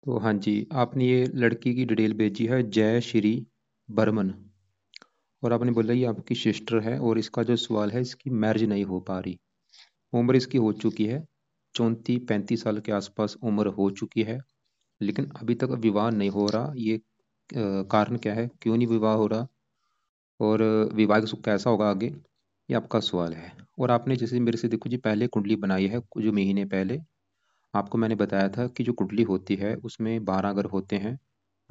तो हाँ जी, आपने ये लड़की की डिटेल भेजी है, जय श्री बर्मन। और आपने बोला ये आपकी सिस्टर है, और इसका जो सवाल है, इसकी मैरिज नहीं हो पा रही। उम्र इसकी हो चुकी है, 34-35 साल के आसपास उम्र हो चुकी है, लेकिन अभी तक विवाह नहीं हो रहा। ये कारण क्या है, क्यों नहीं विवाह हो रहा, और विवाह का सुख कैसा होगा आगे, ये आपका सवाल है। और आपने जैसे मेरे से देखो जी, पहले कुंडली बनाई है कुछ महीने पहले। आपको मैंने बताया था कि जो कुंडली होती है उसमें 12 घर होते हैं।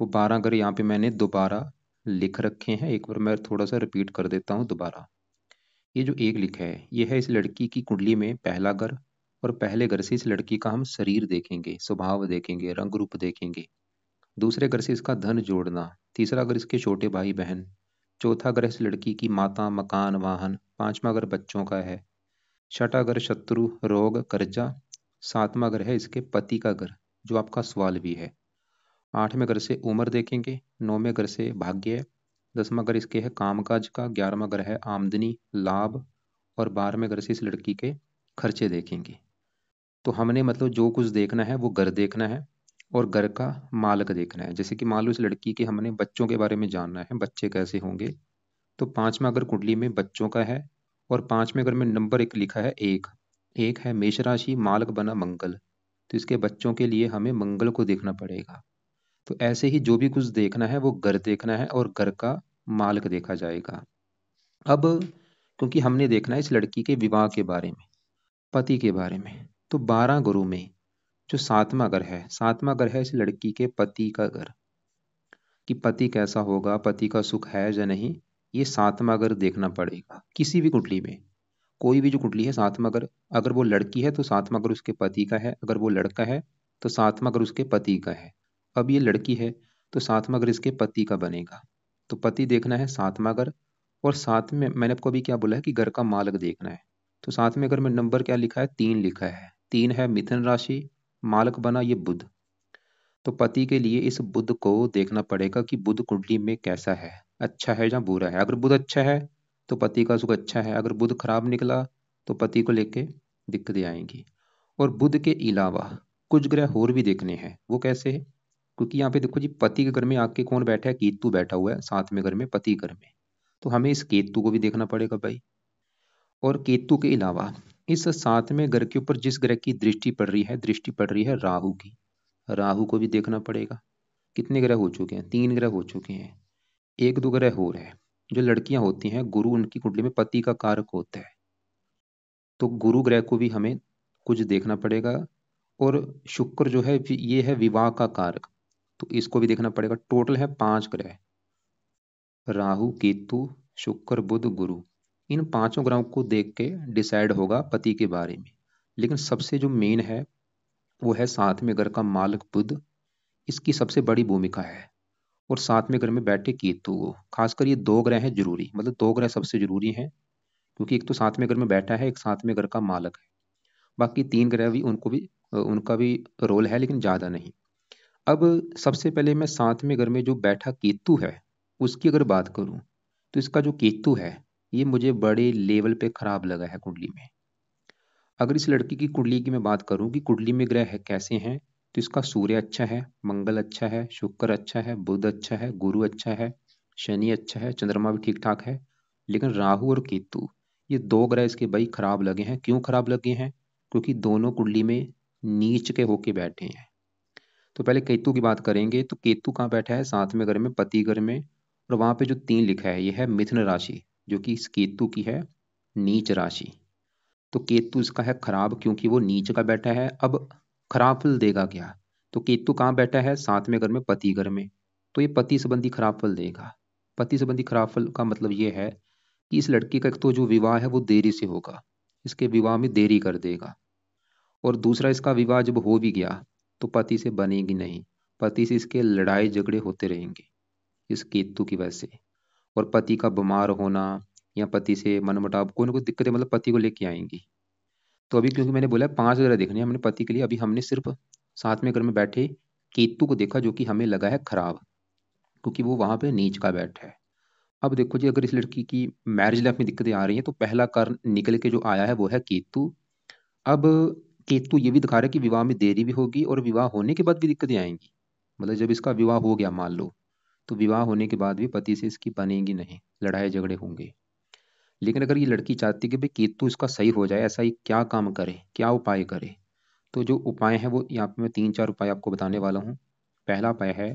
वो 12 घर यहाँ पे मैंने दोबारा लिख रखे हैं। एक बार मैं थोड़ा सा रिपीट कर देता हूँ दोबारा। ये जो एक लिखा है, ये है इस लड़की की कुंडली में पहला घर। और पहले घर से इस लड़की का हम शरीर देखेंगे, स्वभाव देखेंगे, रंग रूप देखेंगे। दूसरे घर से इसका धन जोड़ना। तीसरा घर इसके छोटे भाई बहन। चौथा घर इस लड़की की माता, मकान, वाहन। पांचवा घर बच्चों का है। छठा घर शत्रु, रोग, कर्जा। सातवां घर है इसके पति का घर, जो आपका सवाल भी है। आठवें घर से उम्र देखेंगे। नौवें घर से भाग्य। 10वां घर इसके है कामकाज का। 11वां घर है आमदनी, लाभ। और 12वें घर से इस लड़की के खर्चे देखेंगे। तो हमने मतलब जो कुछ देखना है वो घर देखना है, और घर का मालक देखना है। जैसे कि मान लो इस लड़की के हमने बच्चों के बारे में जानना है, बच्चे कैसे होंगे। तो पांचवा घर कुंडली में बच्चों का है। और पांचवें घर में नंबर एक लिखा है, एक। एक है मेष राशि, मालक बना मंगल। तो इसके बच्चों के लिए हमें मंगल को देखना पड़ेगा। तो ऐसे ही जो भी कुछ देखना है वो घर देखना है, और घर का मालक देखा जाएगा। अब क्योंकि हमने देखना है इस लड़की के विवाह के बारे में, पति के बारे में, तो 12 घरों में जो सातवां घर है, सातवां घर है इस लड़की के पति का घर। कि पति कैसा होगा, पति का सुख है या नहीं, ये सातवां घर देखना पड़ेगा किसी भी कुंडली में। कोई भी जो कुंडली है, सातवां घर, अगर वो लड़की है तो सातवां घर उसके पति का है, अगर वो लड़का है तो सातवां घर उसके पति का है। अब ये लड़की है तो सातवां घर इसके पति का बनेगा। तो पति देखना है सातवां घर। और साथ में मैंने आपको अभी क्या बोला है कि घर का मालक देखना है। तो सातवें घर में नंबर क्या लिखा है, 3 लिखा है। 3 है मिथुन राशि, मालक बना ये बुध। तो पति के लिए इस बुध को देखना पड़ेगा कि बुध कुंडली में कैसा है, अच्छा है या बुरा है। अगर बुध अच्छा है तो पति का सुख अच्छा है, अगर बुध खराब निकला तो पति को लेके दिक्कतें आएंगी। और बुध के अलावा कुछ ग्रह और भी देखने हैं। वो कैसे है, क्योंकि यहाँ पे देखो जी, पति के घर में आके कौन बैठा है, केतु बैठा हुआ है सातवें घर में, पति घर में। तो हमें इस केतु को भी देखना पड़ेगा भाई। और केतु के अलावा इस सातवें घर के ऊपर जिस ग्रह की दृष्टि पड़ रही है, दृष्टि पड़ रही है राहु की। राहु को भी देखना पड़ेगा। कितने ग्रह हो चुके हैं, 3 ग्रह हो चुके हैं। एक दो ग्रह और है। जो लड़कियां होती हैं, गुरु उनकी कुंडली में पति का कारक होता है। तो गुरु ग्रह को भी हमें कुछ देखना पड़ेगा। और शुक्र जो है ये है विवाह का कारक। तो इसको भी देखना पड़ेगा। टोटल है 5 ग्रह, राहु, केतु, शुक्र, बुध, गुरु। इन पांचों ग्रहों को देख के डिसाइड होगा पति के बारे में। लेकिन सबसे जो मेन है वो है सातवें घर का मालक बुध। इसकी सबसे बड़ी भूमिका है। और सातवें घर में बैठे केतु को, खासकर ये 2 ग्रह हैं जरूरी, मतलब 2 ग्रह सबसे जरूरी हैं। क्योंकि एक तो सातवें घर में बैठा है, एक सातवें घर का मालक है। बाकी 3 ग्रह भी उनको भी उनका भी रोल है, लेकिन ज्यादा नहीं। अब सबसे पहले मैं सातवें घर में जो बैठा केतु है उसकी अगर बात करूं, तो इसका जो केतु है ये मुझे बड़े लेवल पे खराब लगा है कुंडली में। अगर इस लड़की की कुंडली की मैं बात करूं कि कुंडली में ग्रह है कैसे हैं, तो इसका सूर्य अच्छा है, मंगल अच्छा है, शुक्र अच्छा है, बुध अच्छा है, गुरु अच्छा है, शनि अच्छा है, चंद्रमा भी ठीक ठाक है। लेकिन राहु और केतु, ये 2 ग्रह इसके भाई खराब लगे हैं। क्यों खराब लगे हैं, क्योंकि दोनों कुंडली में नीच के होके बैठे हैं। तो पहले केतु की बात करेंगे। तो केतु कहाँ बैठा है, सातवें घर में, पति घर में। और वहां पे जो 3 लिखा है ये है मिथुन राशि, जो कि इस केतु की है नीच राशि। तो केतु इसका है खराब, क्योंकि वो नीच का बैठा है। अब खराब फल देगा क्या, तो केतु कहाँ बैठा है, सातवें घर में, पति घर में। तो ये पति संबंधी खराब फल देगा। पति संबंधी खराब फल का मतलब ये है कि इस लड़की का एक तो जो विवाह है वो देरी से होगा, इसके विवाह में देरी कर देगा। और दूसरा, इसका विवाह जब हो भी गया तो पति से बनेगी नहीं। पति से इसके लड़ाई झगड़े होते रहेंगे इस केतु की वजह से। और पति का बीमार होना या पति से मनमुटाव, कोई ना कोई दिक्कतें मतलब पति को लेके आएंगी। तो अभी क्योंकि मैंने बोला 5 ग्रह देखने हैं हमने पति के लिए, अभी हमने सिर्फ सातवें घर में बैठे केतु को देखा, जो कि हमें लगा है खराब, क्योंकि वो वहां पे नीच का बैठा है। अब देखो जी, अगर इस लड़की की मैरिज लाइफ में दिक्कतें आ रही हैं तो पहला कारण निकल के जो आया है वो है केतु। अब केतु ये भी दिखा रहा है कि विवाह में देरी भी होगी और विवाह होने के बाद भी दिक्कतें आएंगी। मतलब जब इसका विवाह हो गया मान लो, तो विवाह होने के बाद भी पति से इसकी बनेगी नहीं, लड़ाई झगड़े होंगे। लेकिन अगर ये लड़की चाहती है कि भाई केतु इसका सही हो जाए, ऐसा ही क्या काम करे, क्या उपाय करे, तो जो उपाय है वो यहाँ पे मैं 3-4 उपाय आपको बताने वाला हूँ। पहला उपाय है,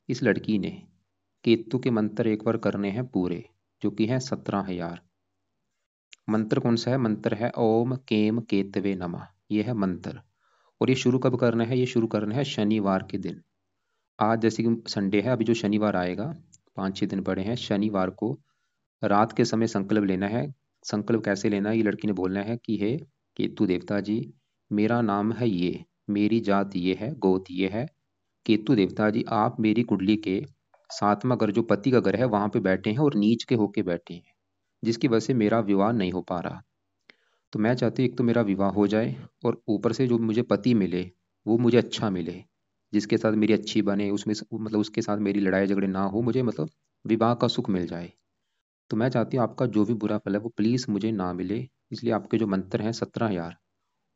इस लड़की ने केतु के मंत्र एक बार करने हैं पूरे, जो कि है 17,000। मंत्र कौन सा है? मंत्र है ओम केम केतवे नमः। ये है मंत्र। और ये शुरू कब करना है? ये शुरू करना है शनिवार के दिन। आज जैसे कि संडे है, अभी जो शनिवार आएगा, 5-6 दिन पड़े हैं, शनिवार को रात के समय संकल्प लेना है। संकल्प कैसे लेना है? ये लड़की ने बोलना है कि हे केतु देवता जी, मेरा नाम है ये, मेरी जात ये है, गोत ये है। केतु देवता जी, आप मेरी कुंडली के 7वां घर, जो पति का घर है, वहां पे बैठे हैं और नीच के होके बैठे हैं, जिसकी वजह से मेरा विवाह नहीं हो पा रहा। तो मैं चाहती हूँ एक तो मेरा विवाह हो जाए, और ऊपर से जो मुझे पति मिले वो मुझे अच्छा मिले, जिसके साथ मेरी अच्छी बने, उसमें मतलब उसके साथ मेरी लड़ाई झगड़े ना हो, मुझे मतलब विवाह का सुख मिल जाए। तो मैं चाहती हूँ आपका जो भी बुरा फल है वो प्लीज़ मुझे ना मिले, इसलिए आपके जो मंत्र हैं 17,000,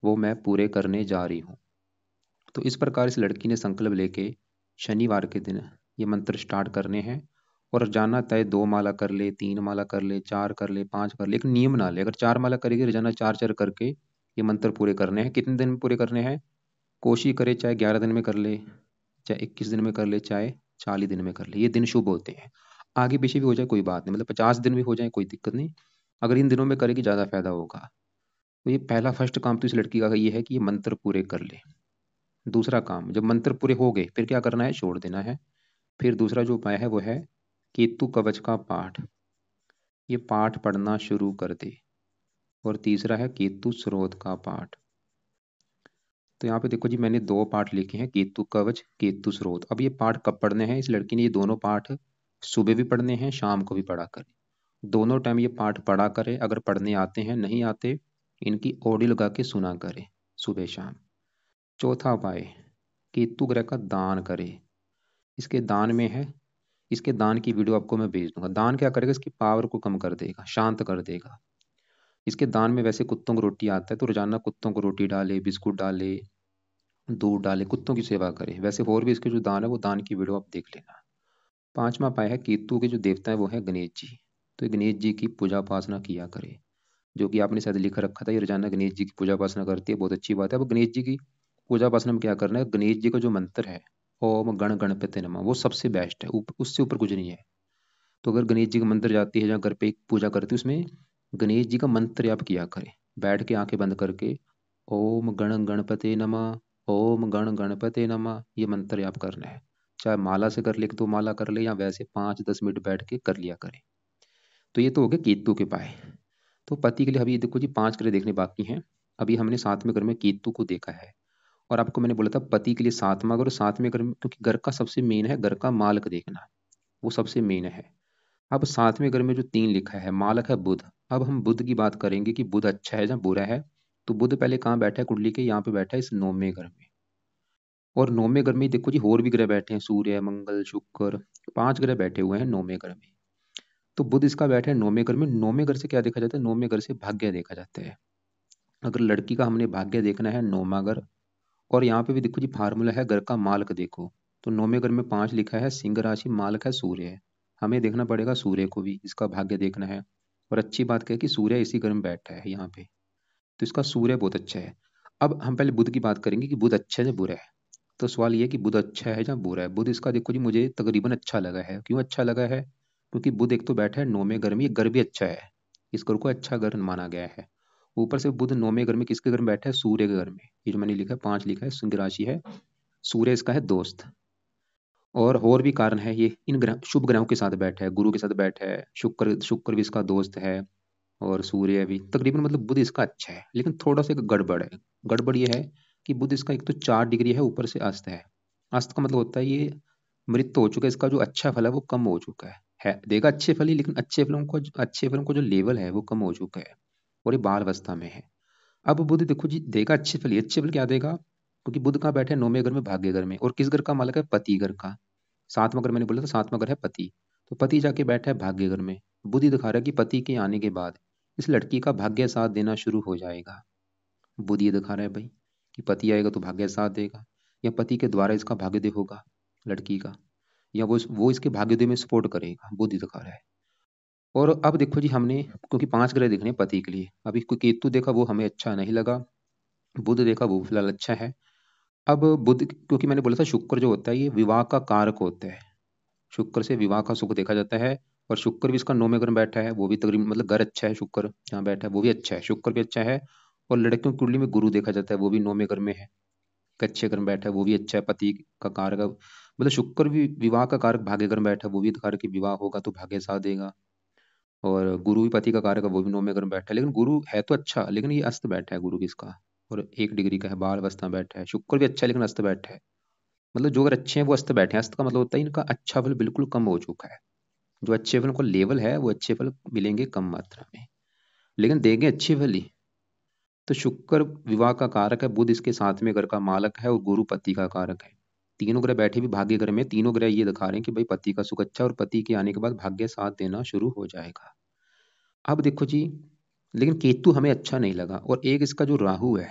वो मैं पूरे करने जा रही हूँ। तो इस प्रकार इस लड़की ने संकल्प लेके शनिवार के दिन ये मंत्र स्टार्ट करने हैं। और जाना तय 2 माला कर ले, 3 माला कर ले, 4 कर ले, 5 कर ले, एक नियम ना ले। अगर 4 माला करेगी, रोजाना 4-4 करके ये मंत्र पूरे करने हैं। कितने दिन में पूरे करने हैं? कोशिश करे चाहे 11 दिन में कर ले, चाहे 21 दिन में कर ले, चाहे 40 दिन में कर ले। ये दिन शुभ होते हैं। आगे पीछे भी हो जाए कोई बात नहीं, मतलब 50 दिन भी हो जाए कोई दिक्कत नहीं। अगर इन दिनों में करेगी ज़्यादा फायदा होगा। तो ये पहला फर्स्ट काम तो इस लड़की का ये है कि ये मंत्र पूरे कर ले। दूसरा काम, जब मंत्र पूरे हो गए फिर क्या करना है? छोड़ देना है। फिर दूसरा जो उपाय है वो है केतु कवच का पाठ। ये पाठ पढ़ना शुरू कर दे। और तीसरा है केतु स्रोत का पाठ। तो यहाँ पे देखो जी, मैंने 2 पाठ लिखे हैं, केतु कवच, केतु स्रोत। अब ये पाठ कब पढ़ने हैं? इस लड़की ने ये दोनों पाठ सुबह भी पढ़ने हैं, शाम को भी पढ़ा करे। दोनों टाइम ये पाठ पढ़ा करे। अगर पढ़ने आते हैं, नहीं आते, इनकी ऑडियो लगा के सुना करे सुबह शाम। चौथा उपाय, केतु ग्रह का दान करे। इसके दान में है, इसके दान की वीडियो आपको मैं भेज दूंगा। दान क्या करेगा? इसकी पावर को कम कर देगा, शांत कर देगा। इसके दान में वैसे कुत्तों को रोटी आता है, तो रोजाना कुत्तों को रोटी डाले, बिस्कुट डाले, दूध डाले, कुत्तों की सेवा करे। वैसे और भी इसके जो दान है, वो दान की वीडियो आप देख लेना। पांचवा पाया है, केतु के जो देवता है वो है गणेश जी। तो ये गणेश जी की पूजा उपासना किया करे, जो कि आपने शायद लिख रखा था, ये रोजाना गणेश जी की पूजा उपासना करती है, बहुत अच्छी बात है। अब गणेश जी की पूजा उपासना में क्या करना है? गणेश जी का जो मंत्र है ओम गण गणपति नमः, वो सबसे बेस्ट है, उससे ऊपर कुछ नहीं है। तो अगर गणेश जी का मंदिर जाती है, जहाँ घर पे पूजा करती है, उसमें गणेश जी का मंत्र आप किया करें, बैठ के आंखें बंद करके, ओम गण गणपते नमः, ओम गण गणपते नमः, ये मंत्र आप करना है। चाहे माला से कर ले तो माला कर ले, या वैसे 5-10 मिनट बैठ के कर लिया करें। तो ये तो हो गया केतु के पाए। तो पति के लिए अभी देखो जी 5 ग्रह देखने बाकी हैं। अभी हमने 7वें घर में केतु को देखा है। और आपको मैंने बोला था पति के लिए 7वां घर और 7वें घर में, क्योंकि घर का सबसे मेन है घर का मालक देखना, वो सबसे मेन है। अब 7वें घर में जो 3 लिखा है, मालक है बुध। अब हम बुध की बात करेंगे कि बुध अच्छा है या बुरा है। तो बुध पहले कहाँ बैठा है कुंडली के? यहाँ पे बैठा है इस 9वें घर में। और 9वें घर में देखो जी और भी ग्रह बैठे हैं, सूर्य, मंगल, शुक्र, 5 ग्रह बैठे हुए हैं 9वें घर में। तो बुध इसका बैठा है 9वें घर में। 9वें घर से क्या देखा जाता है? 9वें घर से भाग्य देखा जाता है। अगर लड़की का हमने भाग्य देखना है, 9वां घर। और यहाँ पे भी देखो जी फार्मूला है घर का मालक देखो। तो 9वें घर में 5 लिखा है, सिंह राशि, मालक है सूर्य है। हमें देखना पड़ेगा सूर्य को भी, इसका भाग्य देखना है। और अच्छी बात क्या है कि सूर्य इसी घर में बैठा है यहाँ पे, तो इसका सूर्य बहुत अच्छा है। अब हम पहले बुध की बात करेंगे कि बुध अच्छा है या बुरा है। तो सवाल ये है कि बुध अच्छा है या बुरा है। बुध इसका देखो जी मुझे तकरीबन अच्छा लगा है। क्यों अच्छा लगा है? क्योंकि बुध एक तो बैठा है 9वें घर में, ये घर भी अच्छा है, इस घर को अच्छा घर माना गया है। ऊपर से बुध 9वें घर में किसके घर में बैठा है? सूर्य के घर में। ये जो मैंने लिखा है 5 लिखा है, सिंह राशि है, सूर्य इसका है दोस्त। और भी कारण है, ये इन ग्रह शुभ ग्रहों के साथ बैठा है, गुरु के साथ बैठा है, शुक्र शुक्र भी इसका दोस्त है, और सूर्य भी तकरीबन, मतलब बुध इसका अच्छा है। लेकिन थोड़ा सा एक गड़बड़ है। गड़बड़ ये है कि बुध इसका एक तो 4 डिग्री है, ऊपर से अस्त है। अस्त का मतलब होता है ये मृत हो चुका है, इसका जो अच्छा फल है वो कम हो चुका है देगा अच्छे फल ही, लेकिन अच्छे फलों को जो लेवल है वो कम हो चुका है, और ये बाल अवस्था में है। अब बुध देखो जी देगा अच्छे फल ही, अच्छे फल क्या देगा? क्योंकि बुध कहाँ बैठे हैं? 9वें घर में, भाग्य घर में। और किस घर का मालक है? पति घर का। 7वां घर मैंने बोला था, 7वां घर है पति। तो पति जाके बैठा है भाग्य घर में। बुध ही दिखा रहा है कि पति के आने के बाद इस लड़की का भाग्य साथ देना शुरू हो जाएगा। बुध ये दिखा रहा है भाई कि पति आएगा तो भाग्य साथ देगा, या पति के द्वारा इसका भाग्य होगा। लड़की का, या वो इसके भाग्योदय में सपोर्ट करेगा, बुध दिखा रहा है। और अब देखो जी, हमने क्योंकि 5 ग्रह देखने हैं पति के लिए, अभी कोई केतु देखा वो हमें अच्छा नहीं लगा, बुध देखा वो फिलहाल अच्छा है। अब बुध, क्योंकि मैंने बोला था शुक्र जो होता है ये विवाह का कारक होता है, शुक्र से विवाह का सुख देखा जाता है। और शुक्र भी इसका 9वें घर में बैठा है, वो भी तकरीबन मतलब घर अच्छा है, शुक्र जहाँ बैठा है वो भी अच्छा है, शुक्र भी अच्छा है। और लड़कियों की कुंडली में गुरु देखा जाता है, वो भी 9वें घर में है, एक अच्छे घर में बैठा है, वो भी अच्छा है, पति का कारक मतलब शुक्र भी विवाह का कारक भाग्य घर में बैठा है, वो भी कारक कि विवाह होगा तो भाग्य साथ देगा। और गुरु भी पति का कारक है, वो भी 9वें घर में बैठा है, लेकिन गुरु है तो अच्छा, लेकिन ये अस्त बैठा है गुरु किसका, और 1 डिग्री का है, बाल अवस्था में बैठा है। शुक्र भी अच्छा है लेकिन अस्त बैठा है, मतलब जो अगर अच्छे हैं वो अस्त बैठे हैं, अस्त का मतलब होता है इनका अच्छा फल बिल्कुल कम हो चुका है, जो अच्छे फल को लेवल है वो अच्छे फल मिलेंगे कम मात्रा में, लेकिन देंगे अच्छे फल ही। तो शुक्र विवाह का कारक है, बुध इसके 7वें घर का मालक है, और गुरु पति का कारक है। तीनों ग्रह बैठे भी भाग्य घर में, तीनों ग्रह ये दिखा रहे हैं कि भाई पति का सुख अच्छा, और पति के आने के बाद भाग्य साथ देना शुरू हो जाएगा। अब देखो जी, लेकिन केतु हमें अच्छा नहीं लगा, और एक इसका जो राहु है,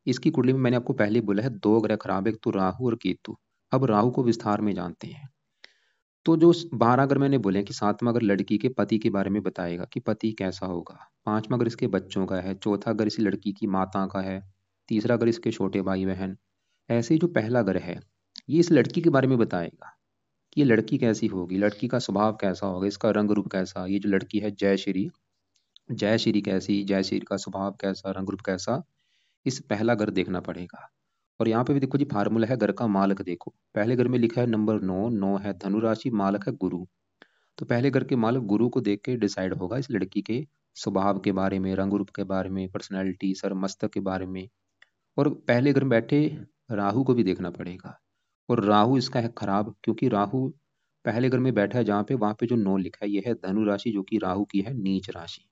इसकी कुंडली में मैंने आपको पहले ही बोला है 2 ग्रह खराब है, एक तो राहु और केतु। अब राहु को विस्तार में जानते हैं। तो जो 12 अगर मैंने बोले कि 7वां अगर लड़की के पति के बारे में बताएगा कि पति कैसा होगा, 5वां अगर इसके बच्चों का है, चौथा अगर इस लड़की की माता का है, तीसरा अगर इसके छोटे भाई बहन, ऐसे ही जो पहला घर है ये इस लड़की के बारे में बताएगा कि ये लड़की कैसी होगी, लड़की का स्वभाव कैसा होगा, इसका रंग रूप कैसा, ये जो लड़की है जयश्री, जयश्री कैसी, जयश्री का स्वभाव कैसा, रंग रूप कैसा, इस पहला घर देखना पड़ेगा। और यहाँ पे भी देखो जी, फार्मूला है घर का मालक, देखो पहले घर में लिखा है नंबर 9, 9 है धनु राशि, मालक है गुरु। तो पहले घर के मालक गुरु को देख के डिसाइड होगा इस लड़की के स्वभाव के बारे में, रंग रूप के बारे में, पर्सनैलिटी, सर मस्तक के बारे में। और पहले घर में बैठे राहु को भी देखना पड़ेगा, और राहु इसका है खराब, क्योंकि राहु पहले घर में बैठा है जहाँ पे, वहां पे जो 9 लिखा है ये है धनु राशि, जो कि राहु की है नीच राशि।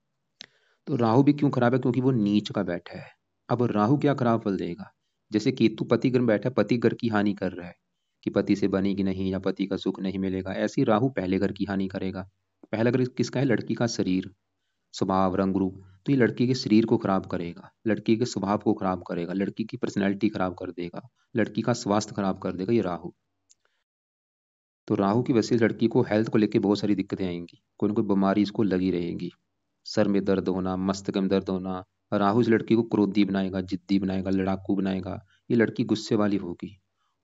तो राहु भी क्यों खराब है, क्योंकि वो नीच का बैठा है। अब राहु क्या खराब फल देगा, जैसे केतु पति घर में बैठा है, पति घर की हानि कर रहा है कि पति से बनेगी नहीं, या पति का सुख नहीं मिलेगा, ऐसी राहु पहले घर की हानि करेगा। पहला घर किसका है, लड़की का शरीर, स्वभाव, रंग रूप, तो ये लड़की के शरीर को खराब करेगा, लड़की के स्वभाव को खराब करेगा, लड़की की पर्सनैलिटी खराब कर देगा, लड़की का स्वास्थ्य खराब कर देगा ये राहु। तो राहु की वजह से लड़की को हेल्थ को लेकर बहुत सारी दिक्कतें आएंगी, कोई ना कोई बीमारी इसको लगी रहेगी, सर में दर्द होना, मस्तक में दर्द होना। राहु इस लड़की को क्रोधी बनाएगा, जिद्दी बनाएगा, लड़ाकू बनाएगा, ये लड़की गुस्से वाली होगी,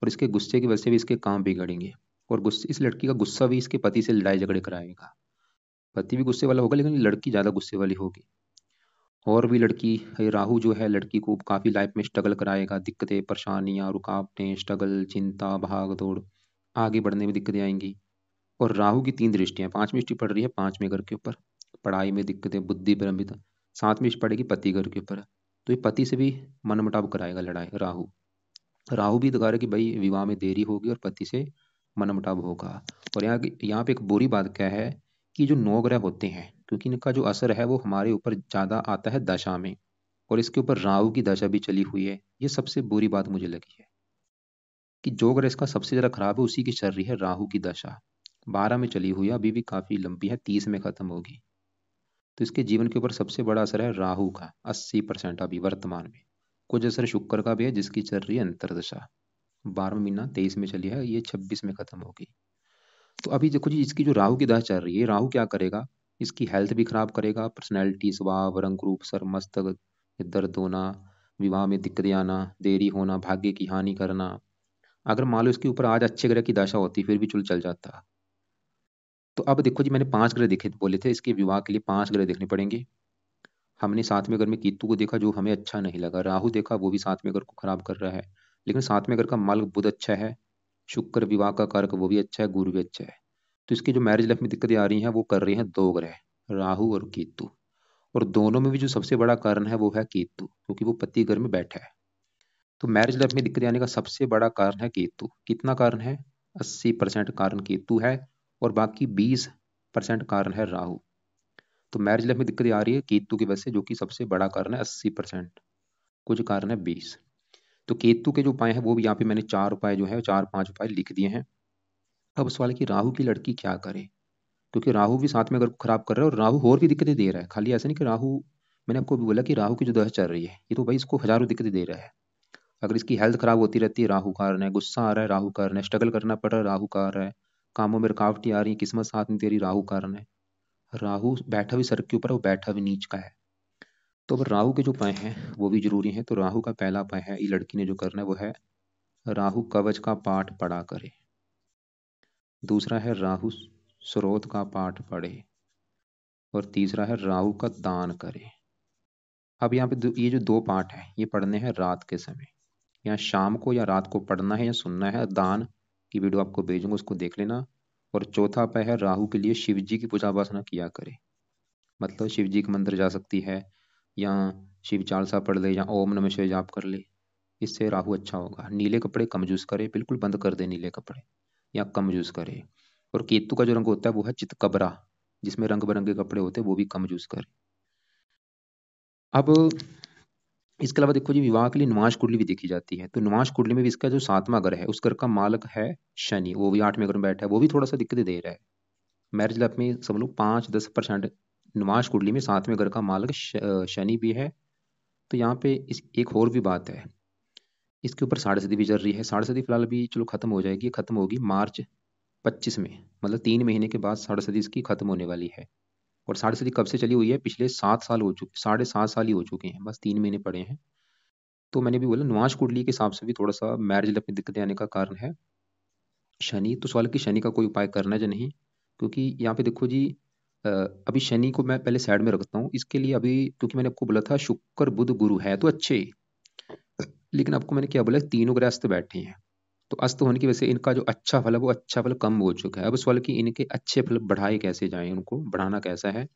और इसके गुस्से की वजह से भी इसके काम बिगड़ेंगे। और गुस्से, इस लड़की का गुस्सा भी इसके पति से लड़ाई झगड़े कराएगा, पति भी गुस्से वाला होगा लेकिन लड़की ज्यादा गुस्से वाली होगी। और भी लड़की, ये राहु जो है लड़की को काफी लाइफ में स्ट्रगल कराएगा, दिक्कतें, परेशानियां, रुकावटें, स्ट्रगल, चिंता, भाग दौड़, आगे बढ़ने में दिक्कतें आएंगी। और राहु की 3 दृष्टियां, 5वीं दृष्टि पड़ रही है 5वें घर के ऊपर, पढ़ाई में दिक्कतें, बुद्धि भ्रमित। 7वीं दृष्टि पड़ेगी पति घर के ऊपर, तो ये पति से भी मनमुटाव कराएगा, लड़ाई राहु। राहु भी दिखा रहा है कि भाई विवाह में देरी होगी और पति से मनमुटाव होगा। और यहाँ यहाँ पे एक बुरी बात क्या है कि जो 9 ग्रह होते हैं, क्योंकि इनका जो असर है वो हमारे ऊपर ज्यादा आता है दशा में, और इसके ऊपर राहु की दशा भी चली हुई है, ये सबसे बुरी बात मुझे लगी है कि जो ग्रह इसका सबसे ज्यादा खराब है उसी की चल रही है राहु की दशा। 12 में चली हुई है, अभी भी काफी लंबी है, 30 में खत्म होगी। तो इसके जीवन के ऊपर सबसे बड़ा असर है राहु का, 80% अभी वर्तमान में। कुछ असर शुक्र का भी है जिसकी चल रही है अंतरदशा, 12वां महीना 23 में चली है, ये 26 में खत्म होगी। तो अभी देखो जी, इसकी जो राहु की दशा चल रही है, राहु क्या करेगा, इसकी हेल्थ भी खराब करेगा, पर्सनैलिटी, स्वभाव, रंग रूप, सर मस्तक, दर्द होना, विवाह में दिक्कतें आना, देरी होना, भाग्य की हानि करना। अगर मान लो इसके ऊपर आज अच्छे ग्रह की दशा होती फिर भी चल जाता। तो अब देखो जी, मैंने 5 ग्रह देखे बोले थे, इसके विवाह के लिए 5 ग्रह देखने पड़ेंगे। हमने 7वें घर में केतु को देखा जो हमें अच्छा नहीं लगा, राहु देखा वो भी 7वें घर को खराब कर रहा है, लेकिन 7वें घर का मालक बुध अच्छा है, शुक्र विवाह का कारक वो भी अच्छा है, गुरु भी अच्छा है। तो इसकी जो मैरिज लाइफ में दिक्कतें आ रही हैं वो कर रही हैं 2 ग्रह, राहु और केतु। और दोनों में भी जो सबसे बड़ा कारण है वो है केतु, क्योंकि वो पति घर में बैठा है। तो मैरिज लाइफ में दिक्कत आने का सबसे बड़ा कारण है केतु। कितना कारण है, 80% कारण केतु है, और बाकी 20% कारण है राहु। तो मैरिज लाइफ में दिक्कत आ रही है केतु की वजह से, जो कि सबसे बड़ा कारण है 80%, कुछ कारण है 20। तो केतु के जो उपाय हैं वो भी यहाँ पे मैंने 4 उपाय जो है, 4-5 उपाय लिख दिए हैं। अब सवाल है कि राहु की लड़की क्या करे, क्योंकि राहु भी साथ में अगर खराब कर रहा है, और राहु और भी दिक्कतें दे रहा है, खाली ऐसा नहीं कि राहु, मैंने आपको भी बोला कि राहु की जो दशा चल रही है ये तो भाई इसको हजारों दिक्कतें दे रहा है। अगर इसकी हेल्थ खराब होती रहती है, राहु कारण है। गुस्सा आ रहा है, राहु कारण है। स्ट्रगल करना पड़ रहा है, राहु कारण है। कामों में रुकावटें आ रही, किस्मत साथ नहीं दे रही, राहु कारण है। राहु बैठा भी सर के ऊपर है, वो बैठा भी नीच का है। तो अब राहु के जो उपाय हैं वो भी जरूरी हैं। तो राहु का पहला उपाय है, ये लड़की ने जो करना है वो है राहु कवच का पाठ पढ़ा करे। दूसरा है राहु स्रोत का पाठ पढ़े। और तीसरा है राहु का दान करे। अब यहाँ पे ये जो दो पाठ है ये पढ़ने हैं रात के समय, या शाम को या रात को पढ़ना है या सुनना है। दान की वीडियो आपको भेजूंगा, उसको देख लेना। और चौथा उपाय है राहु के लिए शिव जी की पूजा उपासना किया करे। मतलब शिव जी का मंत्र जा सकती है, या शिव चालीसा पढ़ ले, या ओम नमः शिवाय जाप कर ले। इससे राहु अच्छा होगा। नीले कपड़े कम यूज करे, बिल्कुल बंद कर दे नीले कपड़े, या कम यूज करे। और केतु का जो रंग होता है वो है चितकबरा, जिसमें रंग बिरंगे कपड़े होते हैं, वो भी कम यूज करे। अब इसके अलावा देखो जी, विवाह के लिए निवास कुंडली भी देखी जाती है। तो निवास कुंडली में भी इसका जो 7वां घर है, उस घर का मालक है शनि, वो भी 8वें घर में बैठा है, वो भी थोड़ा सा दिक्कत दे रहा है। मैरिज लाइफ में सब लोग 5-10% निवास कुंडली में 7वें घर का मालक शनि भी है। तो यहाँ पे इस एक और भी बात है, इसके ऊपर साढ़े सदी भी चल रही है। साढ़े सदी फिलहाल भी चलो खत्म हो जाएगी, खत्म होगी मार्च 25 में, मतलब 3 महीने के बाद साढ़े सदी इसकी खत्म होने वाली है। और साढ़े सदी कब से चली हुई है? पिछले 7 साल हो चुके, 7.5 साल ही हो चुके हैं, बस 3 महीने पड़े हैं। तो मैंने भी बोला नुआश कुंडली के हिसाब से भी थोड़ा सा मैरिज लाइफ में दिक्कतें आने का कारण है शनि। तो सवाल है कि शनि का कोई उपाय करना है या नहीं, क्योंकि यहाँ पे देखो जी, अभी शनि को मैं पहले साइड में रखता हूँ इसके लिए अभी, क्योंकि मैंने आपको बोला था शुक्र बुध गुरु है तो अच्छे, लेकिन आपको मैंने क्या बोला, तीनों ग्रह अस्त बैठे हैं। तो अस्त होने की वजह से इनका जो अच्छा फल है वो अच्छा फल कम हो चुका है। अब सवाल कि इनके अच्छे फल बढ़ाए कैसे जाएं, उनको बढ़ाना कैसा है,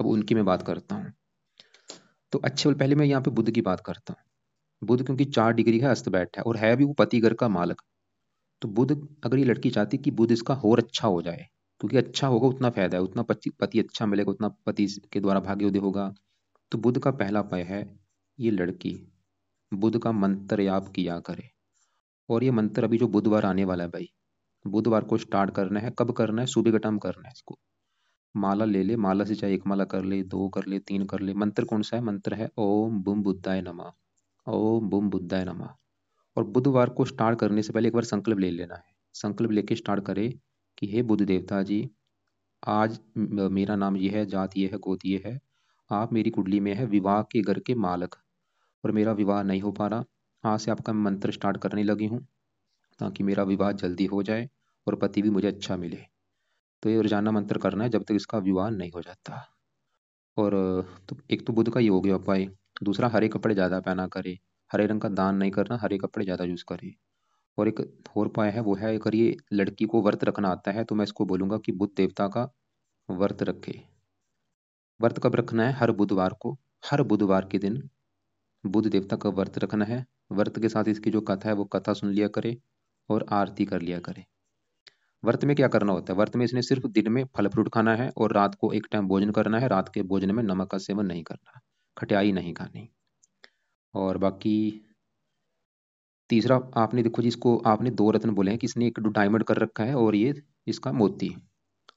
अब उनकी मैं बात करता हूँ। तो अच्छे फल, पहले मैं यहाँ पे बुध की बात करता हूँ। बुध क्योंकि 4 डिग्री है अस्त बैठा है, और है भी वो पति घर का मालक। तो बुध, अगर ये लड़की चाहती कि बुध इसका और अच्छा हो जाए, क्योंकि अच्छा होगा उतना फायदा है, उतना पति पति अच्छा मिलेगा, उतना पति के द्वारा भाग्योदय होगा। तो बुध का पहला उपाय है, ये लड़की बुध का मंत्र याप किया करे। और ये मंत्र अभी जो बुधवार आने वाला है भाई, बुधवार को स्टार्ट करना है। कब करना है? सुबह के टाइम करना है इसको। माला ले ले, माला से चाहे एक माला कर ले, दो कर ले, तीन कर ले। मंत्र कौन सा है? मंत्र है ओम बुम बुद्धाय नमः, ओम बुम बुद्धाय नमः। और बुधवार को स्टार्ट करने से पहले एक बार संकल्प ले लेना है। संकल्प लेके स्टार्ट करे कि हे बुध देवता जी, आज मेरा नाम ये है, जात ये है, गोत ये है, आप मेरी कुंडली में है विवाह के घर के मालक, और मेरा विवाह नहीं हो पा रहा। आज से आपका मंत्र स्टार्ट करने लगी हूँ, ताकि मेरा विवाह जल्दी हो जाए और पति भी मुझे अच्छा मिले। तो ये रोजाना मंत्र करना है जब तक इसका विवाह नहीं हो जाता। और तो एक तो बुध का ये हो गया उपाय। दूसरा, हरे कपड़े ज़्यादा पहना करे, हरे रंग का दान नहीं करना, हरे कपड़े ज़्यादा यूज़ करे। और एक और उपाय है, वो है अगर ये लड़की को व्रत रखना आता है तो मैं इसको बोलूँगा कि बुध देवता का व्रत रखे। व्रत कब रखना है? हर बुधवार को, हर बुधवार के दिन बुध देवता का व्रत रखना है। व्रत के साथ इसकी जो कथा है वो कथा सुन लिया करे और आरती कर लिया करे। व्रत में क्या करना होता है? व्रत में इसने सिर्फ दिन में फल फ्रूट खाना है और रात को एक टाइम भोजन करना है। रात के भोजन में नमक का सेवन नहीं करना, खटियाई नहीं खानी। और बाकी तीसरा, आपने देखो जी, इसको आपने 2 रत्न बोले हैं कि इसने एक डायमंड कर रखा है और ये इसका मोती।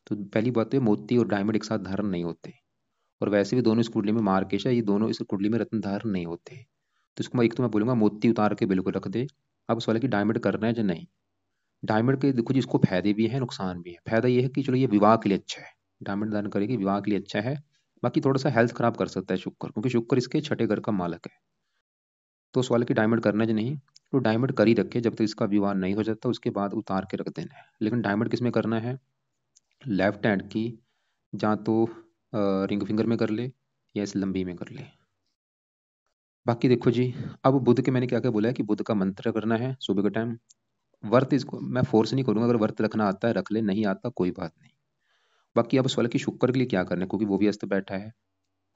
तो पहली बात तो ये मोती और डायमंड एक साथ धारण नहीं होते, और वैसे भी दोनों इस कुंडली में मार्केश है, ये दोनों इस कुंडली में रत्न धारण नहीं होते। तो इसको मैं एक तो मैं बोलूंगा मोती उतार के बिल्कुल रख दे। अब सवाल है कि डायमंड करना है या नहीं। डायमंड के देखो जी, इसको फायदे भी हैं नुकसान भी है। फायदा ये है कि चलो ये विवाह के लिए अच्छा है, डायमंड दान करेगी विवाह के लिए अच्छा है। बाकी थोड़ा सा हेल्थ खराब कर सकता है शुक्र, क्योंकि शुक्र इसके छठे घर का मालक है। तो सवाल है कि डायमंड करना है या नहीं। तो डायमंड कर ही रखे जब तक इसका विवाह नहीं हो जाता, उसके बाद उतार के रख देना है। लेकिन डायमंड किस में करना है? लेफ्ट हैंड की, या तो रिंग फिंगर में कर ले, या इस लंबी में कर ले। बाकी देखो जी, अब बुध के मैंने क्या क्या बोला है कि बुध का मंत्र करना है सुबह के टाइम। व्रत इसको मैं फोर्स नहीं करूंगा, अगर व्रत रखना आता है रख ले, नहीं आता कोई बात नहीं। बाकी अब सवाल है कि शुक्र के लिए क्या करना है, क्योंकि वो भी अस्त बैठा है।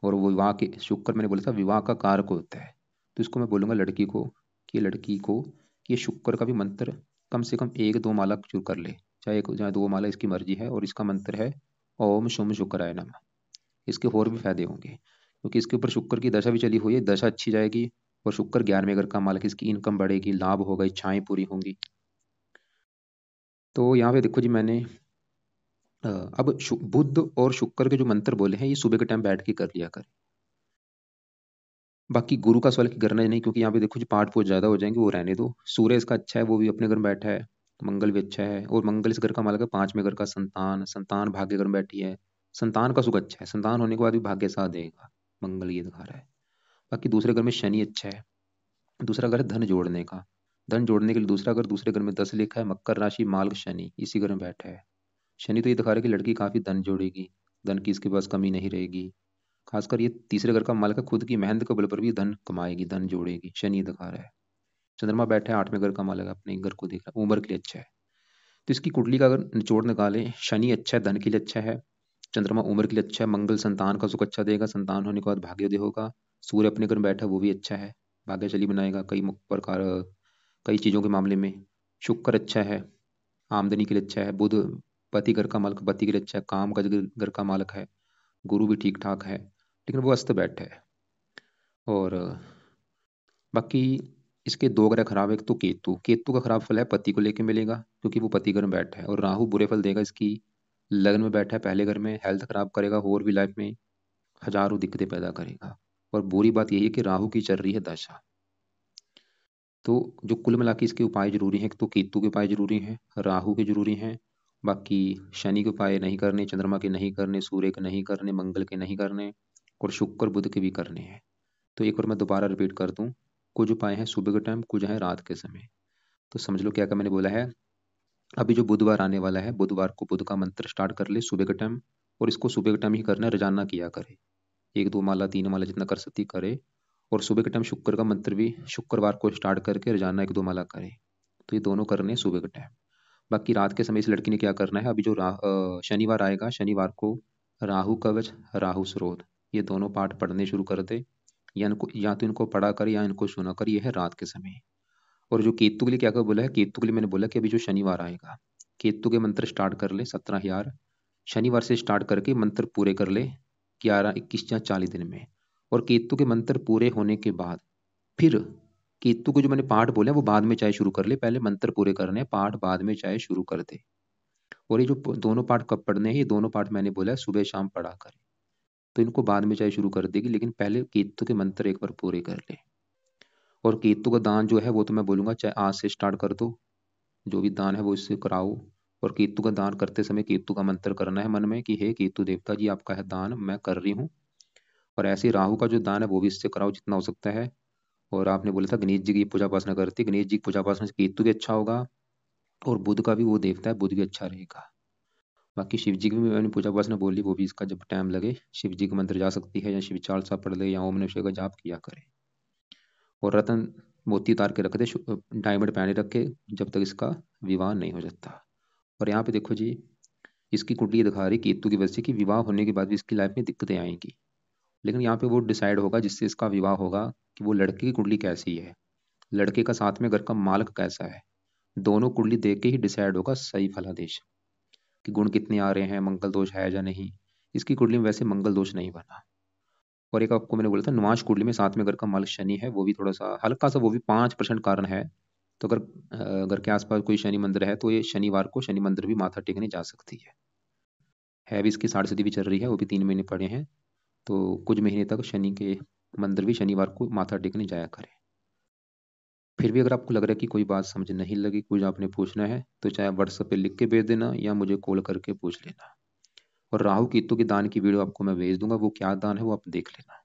और वो विवाह के, शुक्र मैंने बोला था विवाह का कारक होता है। तो इसको मैं बोलूंगा लड़की को कि लड़की को कि ये शुक्र का भी मंत्र कम से कम 1-2 माला शुरू कर ले, चाहे एक चाहे 2 माला, इसकी मर्जी है। और इसका मंत्र है ओम शुम शुक्राय नमः। इसके और भी फायदे होंगे, क्योंकि इसके ऊपर शुक्र की दशा भी चली हुई है, दशा अच्छी जाएगी। और शुक्र 11वें घर का मालक, इसकी इनकम बढ़ेगी, लाभ होगा, इच्छाएं पूरी होंगी। तो यहाँ पे देखो जी, मैंने अब बुध और शुक्र के जो मंत्र बोले हैं ये सुबह के टाइम बैठ के कर लिया कर। बाकी गुरु का सवाल कि करना ही नहीं, क्योंकि यहाँ पे देखो जी पाठ बहुत ज़्यादा हो जाएंगे, वो रहने दो। सूर्य इसका अच्छा है, वो भी अपने घर में बैठा है। मंगल भी अच्छा है, और मंगल इस घर का मालक है, 5वें घर का संतान, संतान भाग्य घर में बैठी है। संतान का सुख अच्छा है, संतान होने के बाद भी भाग्य साथ देगा, मंगल ये दिखा रहा है। बाकी दूसरे घर में शनि अच्छा है। दूसरा घर है धन जोड़ने का। धन जोड़ने के लिए दूसरा घर, दूसरे घर में 10 लिखा है, मकर राशि मार्ग शनि इसी घर में बैठा है। शनि तो ये दिखा रहा है कि लड़की काफी धन जोड़ेगी, धन की इसके पास कमी नहीं रहेगी। खासकर ये तीसरे घर का मालिक है, खुद की मेहनत के बल पर भी धन कमाएगी, धन जोड़ेगी, शनि दिखा रहा है। चंद्रमा बैठा है 8वें घर का मालिक, अपने घर को देख रहा है, उम्र के लिए अच्छा है। तो इसकी कुंडली का अगर निचोड़ निकालें, शनि अच्छा है, धन के लिए अच्छा है। चंद्रमा उम्र के लिए अच्छा है। मंगल संतान का सुख अच्छा देगा, संतान होने के बाद भाग्योदय होगा। सूर्य अपने घर में बैठा है, वो भी अच्छा है, भाग्यशाली बनाएगा कई प्रकार, कई चीजों के मामले में। शुक्र अच्छा है, आमदनी के लिए अच्छा है। बुध पति घर का मालिक, पति के लिए अच्छा है, काम का घर का मालिक है। गुरु भी ठीक ठाक है, लेकिन वो अस्त बैठा है। और बाकी इसके दो ग्रह खराब है। एक तो केतु, केतु का खराब फल है पति को लेके मिलेगा, क्योंकि वो पति घर में बैठा है। और राहु बुरे फल देगा इसकी, लग्न में बैठा है पहले घर में, हेल्थ खराब करेगा, और भी लाइफ में हजारों दिक्कतें पैदा करेगा। और बुरी बात यही है कि राहु की चल रही है दशा। तो जो कुल मिला के इसके उपाय जरूरी हैं, एक तो केतु के उपाय जरूरी हैं, राहु के जरूरी हैं। बाकी शनि के उपाय नहीं करने, चंद्रमा के नहीं करने, सूर्य के नहीं करने, मंगल के नहीं करने, और शुक्र बुध के भी करने हैं। तो एक बार मैं दोबारा रिपीट कर दूं, कुछ उपाय हैं सुबह के टाइम, कुछ है रात के समय। तो समझ लो क्या क्या मैंने बोला है। अभी जो बुधवार आने वाला है, बुधवार को बुध का मंत्र स्टार्ट कर ले सुबह के टाइम, और इसको सुबह के टाइम ही करना है, रोजाना किया करे। 1 2 माला 3 माला जितना कर सकती करे। और सुबह के टाइम शुक्र का मंत्र भी शुक्रवार को स्टार्ट करके रोजाना 1 2 माला करे। तो ये दोनों करने हैं सुबह के टाइम। बाकी रात के समय इस लड़की ने क्या करना है, अभी जो शनिवार आएगा, शनिवार को राहु कवच, राहु स्रोत, ये दोनों पाठ पढ़ने शुरू कर दे। या तो इनको पढ़ा कर या इनको सुना कर, ये है रात के समय। और जो केतु के लिए क्या क्या बोला है, केतु के लिए मैंने बोला कि अभी जो शनिवार आएगा, केतु के मंत्र स्टार्ट कर ले 17,000, शनिवार से स्टार्ट करके मंत्र पूरे कर ले 11 21 या 40 दिन में। और केतु के मंत्र पूरे होने के बाद फिर केतु को जो मैंने पाठ बोले वो बाद में चाहे शुरू कर ले, पहले मंत्र पूरे करने हैं, पाठ बाद में चाहे शुरू कर दे। और ये जो दोनों पाठ कब पढ़ने हैं, ये दोनों पाठ मैंने बोला है सुबह शाम पढ़ा करे। तो इनको बाद में चाहे शुरू कर देगी, लेकिन पहले केतु के मंत्र एक बार पूरे कर ले। और केतु का दान जो है वो तो मैं बोलूंगा चाहे आज से स्टार्ट कर दो, जो भी दान है वो इससे कराओ। और केतु का दान करते समय केतु का मंत्र करना है मन में कि हे केतु देवता जी, आपका है दान मैं कर रही हूँ। और ऐसे ही राहु का जो दान है वो भी इससे कराओ जितना हो सकता है। और आपने बोला था गणेश जी की पूजा उपासना करती, गणेश जी की पूजा उपासना से केतु भी अच्छा होगा, और बुध का भी वो देवता है, बुध भी अच्छा रहेगा। बाकी शिव जी की भी मैंने पूजा उपासना बोली, वो भी इसका जब टाइम लगे शिव जी का मंत्र जा सकती है, या शिव चालीसा पढ़ ले, या ओम नमः शिवाय का जाप किया करे। और रतन मोती उतार के रख दे, डायमंड पहने रखे, जब तक इसका विवाह नहीं हो जाता। और यहाँ पे देखो जी, इसकी कुंडली ये दिखा रही केतु की वजह से कि विवाह होने के बाद भी इसकी लाइफ में दिक्कतें आएंगी। लेकिन यहाँ पे वो डिसाइड होगा जिससे इसका विवाह होगा कि वो लड़के की कुंडली कैसी है, लड़के का साथ में घर का मालिक कैसा है। दोनों कुंडली देख के ही डिसाइड होगा सही फलादेश, कि गुण कितने आ रहे हैं, मंगल दोष है या नहीं। इसकी कुंडली में वैसे मंगल दोष नहीं बना। और एक आपको मैंने बोला था नुआश कुंडली में 7वें घर का मालिक शनि है, वो भी थोड़ा सा हल्का सा, वो भी 5% कारण है। तो अगर घर के आसपास कोई शनि मंदिर है तो ये शनिवार को शनि मंदिर भी माथा टेकने जा सकती है भी इसकी 60 सदी भी चल रही है, वो भी 3 महीने पड़े हैं। तो कुछ महीने तक शनि के मंदिर भी शनिवार को माथा टेकने जाया करें। फिर भी अगर आपको लग रहा है कि कोई बात समझ नहीं लगी, कुछ आपने पूछना है, तो चाहे व्हाट्सएप पे लिख के भेज देना या मुझे कॉल करके पूछ लेना। और राहु केतु के दान की वीडियो आपको मैं भेज दूंगा, वो क्या दान है वो आप देख लेना।